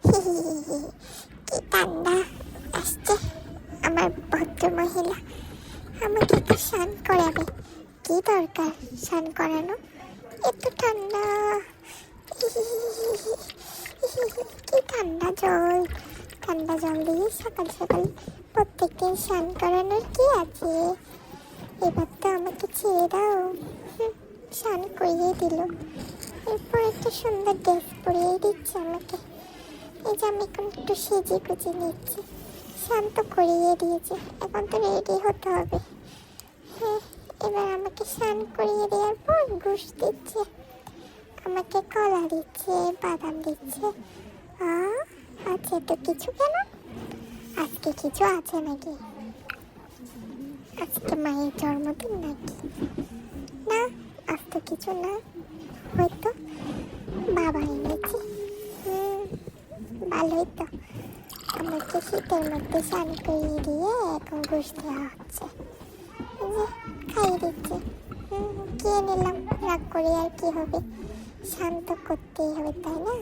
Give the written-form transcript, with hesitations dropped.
কি ঠান্ডা আসছে। আমার ভদ্র মহিলা আমাকে তো স্নান করাবে। কি দরকার স্নান করানো, এত ঠান্ডা। কি ঠান্ডা জল, ঠান্ডা জল দিয়ে সকাল সকাল প্রত্যেকদিন স্নান করানোর কি আছে। এবার তো আমাকে ছেড়ে দাও। স্নান করিয়ে দিল, এরপর একটা সুন্দর ড্রেস পরিয়ে দিচ্ছে আমাকে। এই যে আমি এখন একটু সেজে গুজে নিচ্ছি। স্নান তো করিয়ে দিয়েছে, এখন তো রেডি হতে হবে। হ্যাঁ, এবার আমাকে স্নান করিয়ে দেওয়ার পর ঘুষ দিচ্ছে, আমাকে কলা দিচ্ছে, বাদাম দিচ্ছে। আছে তো কিছু, কেন আজকে কিছু আছে নাকি? আজকে মায়ের জন্মদিন নাকি? না, আজ তো কিছু না, হয়তো বাবা এনেছে। ভালোই তো, আমাকে শীতের মধ্যে স্নান করিয়ে দিয়ে এখন ঘুষ দেওয়া হচ্ছে। খাইয়ে দিচ্ছে। খেয়ে নিলাম, রাগ করে আর কি হবে, শান্ত করতেই হবে, তাই না?